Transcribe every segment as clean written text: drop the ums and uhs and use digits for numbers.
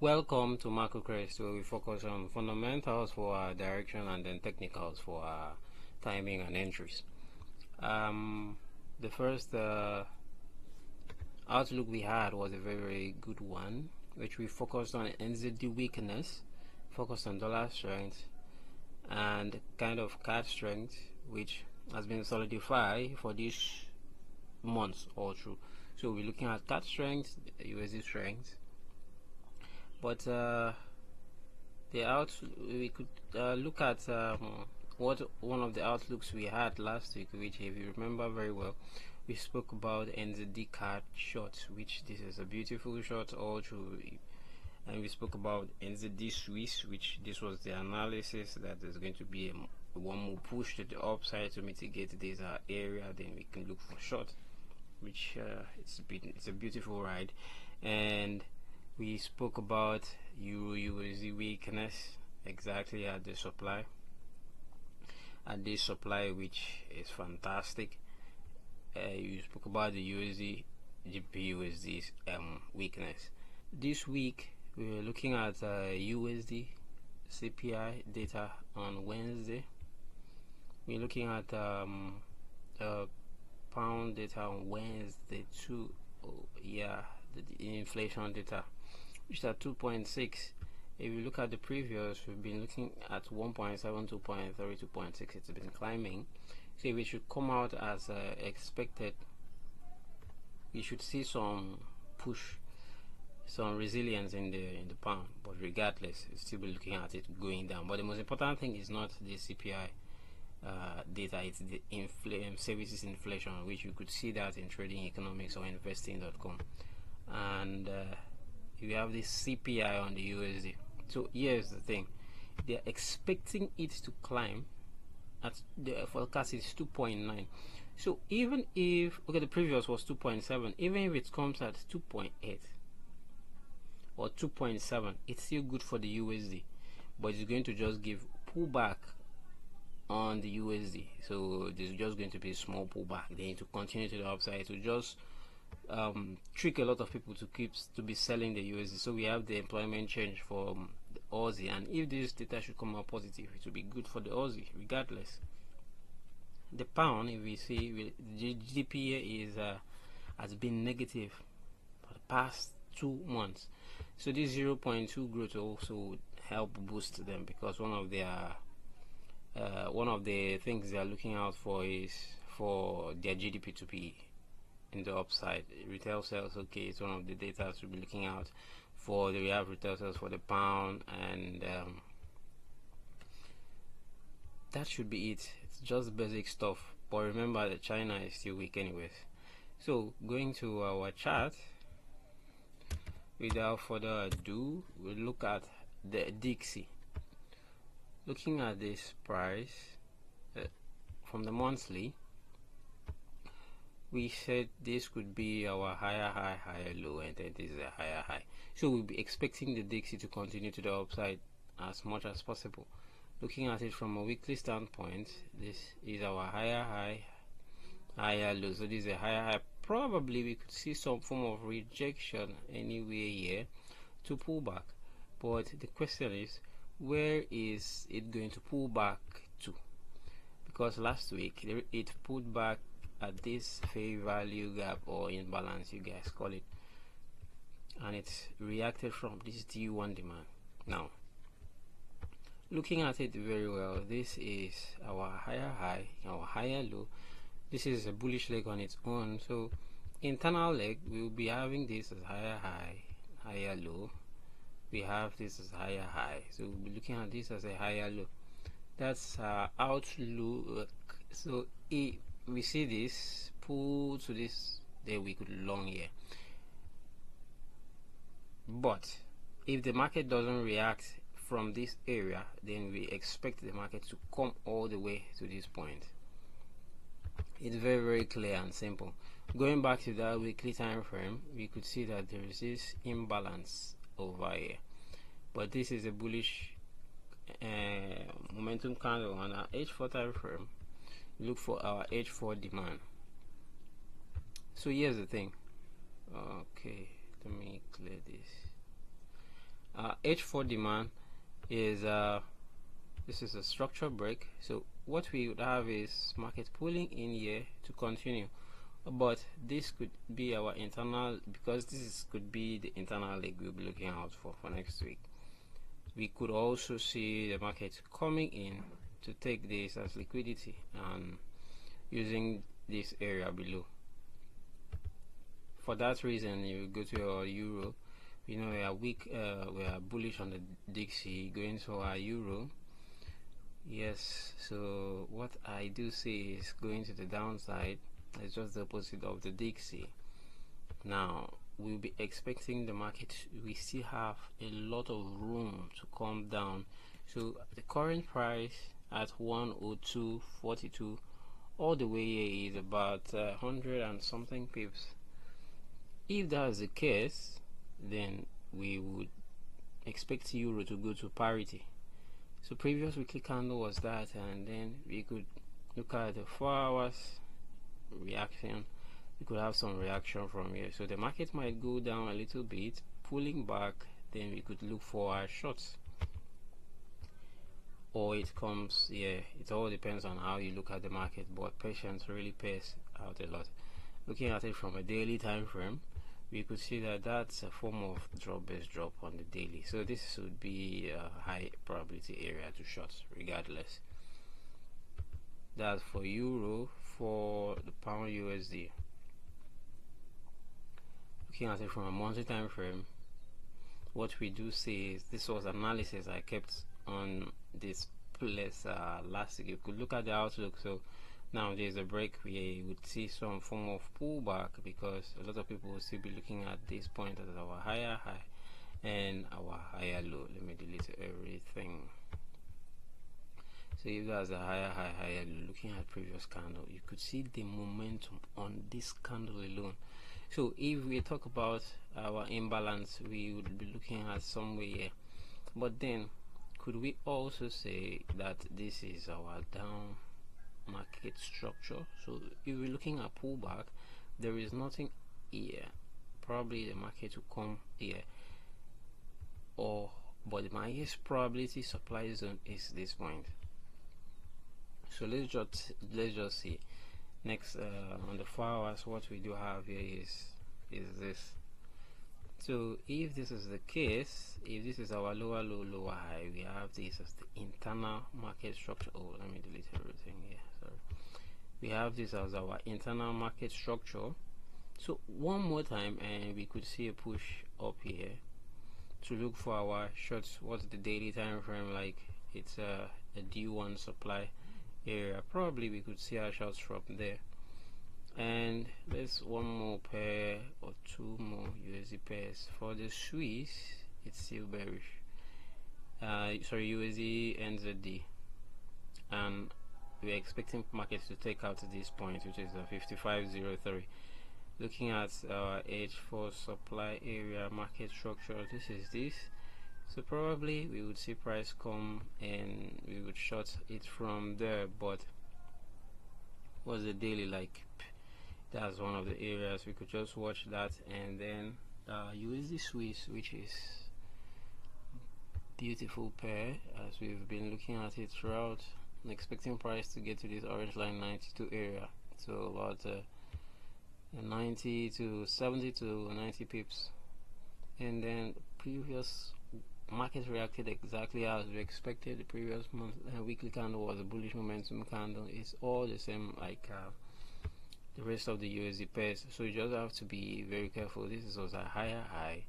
Welcome to Crest, where we focus on fundamentals for our direction and then technicals for our timing and entries. The first outlook we had was a very good one, which we focused on NZD weakness, focused on dollar strength, and kind of CAD strength, which has been solidified for these months all through. So we're looking at CAD strength, USD strength. But we could look at what one of the outlooks we had last week, which, if you remember very well, we spoke about NZD card short, which this is a beautiful short all through, and we spoke about NZD Swiss, which this was the analysis that there's going to be one more push to the upside to mitigate this area. Then we can look for short, which it's a beautiful ride. And we spoke about Euro USD weakness exactly at this supply, which is fantastic. You spoke about the USD GP USD weakness. This week we were looking at USD CPI data on Wednesday. We're looking at pound data on Wednesday too. The inflation data, which is at 2.6. If you look at the previous, we've been looking at 1.7, 2.3, 2.6. It's been climbing. So we should come out as expected. We should see some push, some resilience in the pound. But regardless, we'll still be looking at it going down. But the most important thing is not the CPI data, it's the services inflation, which you could see that in trading economics or investing.com. And you have this CPI on the USD. So here's the thing, they're expecting it to climb. At the forecast is 2.9. so even if the previous was 2.7, even if it comes at 2.8 or 2.7, it's still good for the USD, but it's going to just give pullback on the USD. So there's just going to be a small pullback. They need to continue to the upside to just trick a lot of people to be selling the USD. So we have the employment change for the Aussie, and if this data should come out positive, it will be good for the Aussie regardless. The pound, if we see, the GDP is has been negative for the past 2 months. So this 0.2 growth also help boost them, because one of the things they are looking out for is for their GDP to be in the upside. Retail sales, okay, it's one of the data to be looking out for. We have retail sales for the pound, and that should be it. It's just basic stuff. But remember that China is still weak anyways. So going to our chart, without further ado, we'll look at the Dixie. Looking at this price from the monthly, we said this could be our higher high, higher low, and then this is a higher high. So we'll be expecting the Dixie to continue to the upside as much as possible. Looking at it from a weekly standpoint, this is our higher high, higher low. So this is a higher high. Probably we could see some form of rejection anywhere here to pull back. But the question is, where is it going to pull back to? Because last week it pulled back at this fair value gap or imbalance, you guys call it, and it's reacted from this D1 demand. Now looking at it very well, this is our higher high, our higher low. This is a bullish leg on its own. So internal leg, we will be having this as higher high, higher low. We have this as higher high, so we'll be looking at this as a higher low. That's outlook. So if we see this pull to this, then we could long here. But if the market doesn't react from this area, then we expect the market to come all the way to this point. It's very clear and simple. Going back to that weekly time frame, we could see that there is this imbalance over here, but this is a bullish momentum candle on our H4 time frame. Look for our H4 demand. So here's the thing. Okay, let me clear this. H4 demand is this is a structure break. So what we would have is market pulling in here to continue, but this could be our internal, because could be the internal leg we'll be looking out for next week. We could also see the market coming in to take this as liquidity and using this area below. For that reason, you go to our euro. We know we are weak, we are bullish on the Dixie, going to our euro. Yes, so what I do see is going to the downside. It's just the opposite of the Dixie. Now we'll be expecting the market, we still have a lot of room to come down. So the current price at 102.42 all the way here is about 100 and something pips. If that's the case, then we would expect euro to go to parity. So previous weekly candle was that, and then we could look at the 4 hours reaction. We could have some reaction from here, so the market might go down a little bit, pulling back, then we could look for our shorts, or it comes here. It all depends on how you look at the market, but patience really pays out a lot. Looking at it from a daily time frame, we could see that that's a form of drop-based drop on the daily, so this would be a high probability area to short regardless. That's for euro. For the pound USD, looking at it from a monthly time frame, what we do see is, this was analysis I kept on this place last week. You could look at the outlook. So now there's a break, we would see some form of pullback, because a lot of people will still be looking at this point as our higher high and our higher low. Let me delete everything. So if that's a higher high, higher low, looking at previous candle, you could see the momentum on this candle alone. So if we talk about our imbalance, we would be looking at somewhere here. But then could we also say that this is our down market structure? So if we're looking at pullback, there is nothing here. Probably the market will come here, or but my highest probability supply zone is this point. So let's just see next on the 4 hours. What we do have here is this. So if this is the case, if this is our lower low, lower high, we have this as the internal market structure. Oh, let me delete everything here, sorry. We have this as our internal market structure. So one more time, and we could see a push up here to look for our shorts. What's the daily time frame like? It's a D1 supply area. Probably we could see our shorts from there. And there's one more pair or two more USD pairs. For the Swiss, it's still bearish. Sorry, USD NZD, and we're expecting markets to take out to this point, which is a 55.03. Looking at our H4 supply area market structure, this is this. So probably we would see price come and we would short it from there. But what's the daily like? That's one of the areas we could just watch that. And then USD Swiss, which is beautiful pair, as we've been looking at it throughout, and expecting price to get to this orange line 92 area, so about 90 to 70 to 90 pips. And then previous market reacted exactly as we expected. The previous month weekly candle was a bullish momentum candle. It's all the same like the rest of the USD pairs, so you just have to be very careful. This is also a higher high,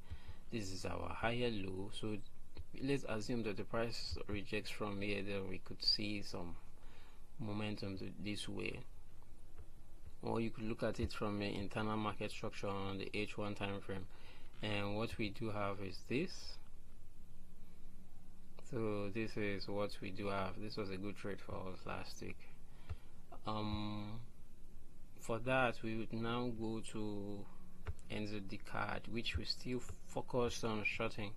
this is our higher low. So let's assume that the price rejects from here, then we could see some momentum this way. Or you could look at it from an internal market structure on the H1 time frame. And what we do have is this. So this is what we do have. This was a good trade for us last week. For that, we would now go to NZD card, which we still focused on shorting.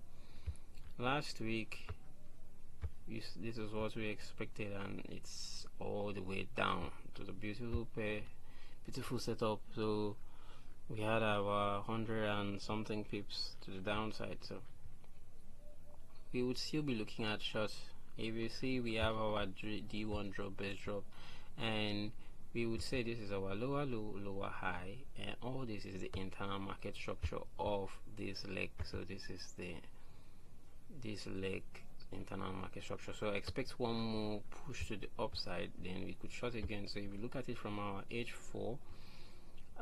Last week, this is what we expected, and it's all the way down to the beautiful pair, beautiful setup. So we had our 100 and something pips to the downside. So we would still be looking at shorts. If you see, we have our D1 drop, base drop, and we would say this is our lower low, lower high, and all this is the internal market structure of this leg. So this is this leg internal market structure. So expect one more push to the upside, then we could short again. So if you look at it from our H4,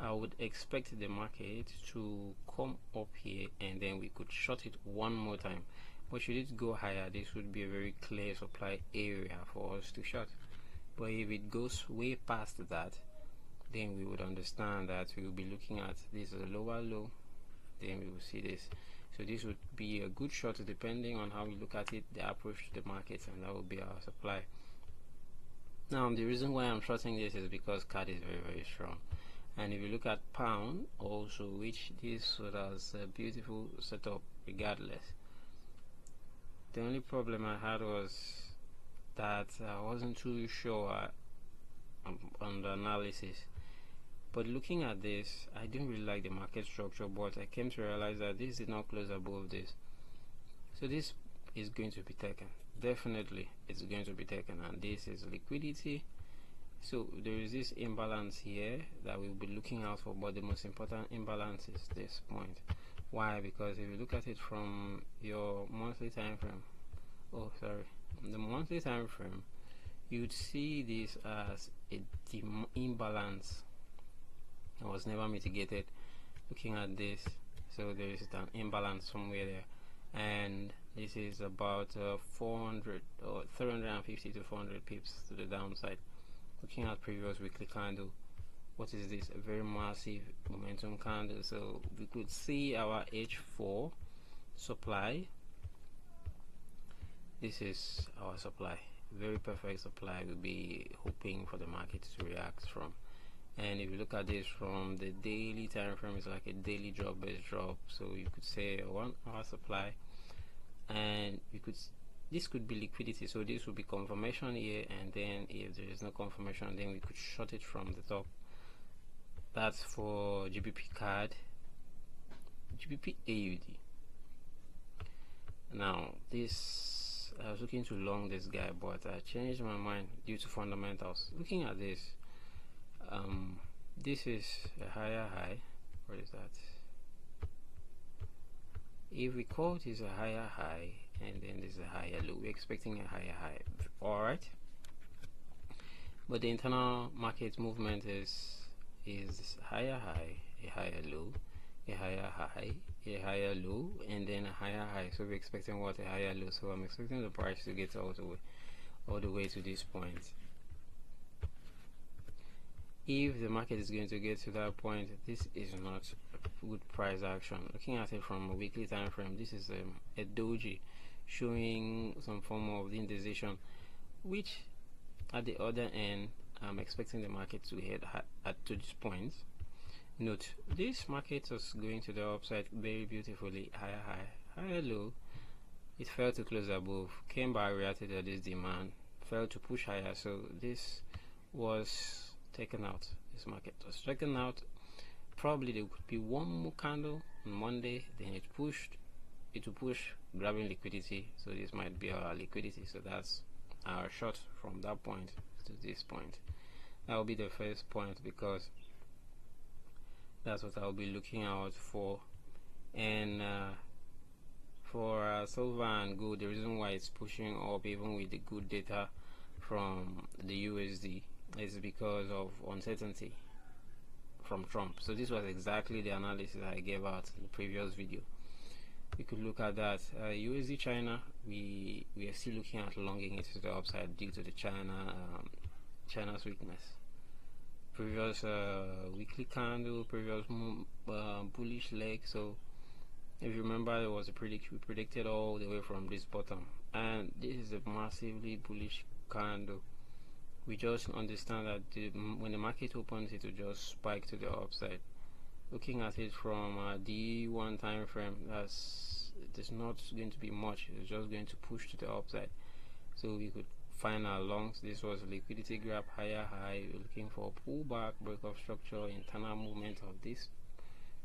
I would expect the market to come up here, and then we could short it one more time. But should it go higher, this would be a very clear supply area for us to short. But if it goes way past that, then we would understand that we will be looking at this as a lower low, then we will see this. So this would be a good short depending on how we look at it, the approach to the market, and that would be our supply. Now the reason why I'm shorting this is because CAD is very strong. And if you look at pound also, which this was a beautiful setup regardless. The only problem I had was that I wasn't too sure on the analysis. But looking at this, I didn't really like the market structure, but I came to realize that this did not close above this. So this is going to be taken. Definitely it's going to be taken, and this is liquidity. So there is this imbalance here that we'll be looking out for, but the most important imbalance is this point. Why? Because if you look at it from your monthly time frame, the monthly time frame, you'd see this as a imbalance that was never mitigated. Looking at this, so there is an imbalance somewhere there, and this is about 400 or 350 to 400 pips to the downside. Looking at previous weekly candle, what is this? A very massive momentum candle. So we could see our H4 supply. This is our supply, very perfect supply. We'll be hoping for the market to react from. And if you look at this from the daily time frame, it's like a daily drop, base drop. So you could say a 1 hour supply, and you could, this could be liquidity. So this would be confirmation here, and then if there is no confirmation, then we could short it from the top. That's for GBP CAD, GBP AUD. Now this, I was looking to long this guy, but I changed my mind due to fundamentals. Looking at this, this is a higher high. What is that? If we call this a higher high, and then this is a higher low, we're expecting a higher high. Alright, but the internal market movement is higher high, a higher low, a higher high, a higher low, and then a higher high. So we're expecting what? A higher low. So I'm expecting the price to get all the way to this point. If the market is going to get to that point, this is not a good price action. Looking at it from a weekly time frame, this is a doji showing some form of indecision, which at the other end, I'm expecting the market to head to this point. Note, this market was going to the upside very beautifully, higher high, higher low. It fell to close above, came back, reacted to this demand, fell to push higher. So this was taken out. This market was taken out. Probably there could be one more candle on Monday, then it will push, grabbing liquidity. So this might be our liquidity. So that's our short from that point to this point. That will be the first point, because that's what I'll be looking out for. And for silver and gold, the reason why it's pushing up even with the good data from the USD is because of uncertainty from Trump. So this was exactly the analysis I gave out in the previous video. We could look at that. USD China, we are still looking at longing it to the upside due to the China's weakness. Previous weekly candle, previous bullish leg. So if you remember, there was we predicted all the way from this bottom, and this is a massively bullish candle. We just understand that when the market opens, it will just spike to the upside. Looking at it from the one time frame, there's not going to be much. It's just going to push to the upside. So we could find our longs. This was a liquidity grab, higher high. We're looking for a pullback, break of structure, internal movement of this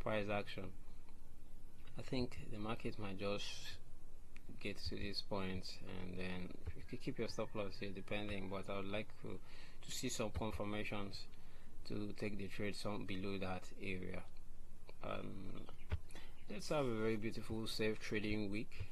price action. I think the market might just get to this point, and then you can keep your stop loss here depending, but I would like to see some confirmations to take the trade some below that area. Let's have a very beautiful safe trading week.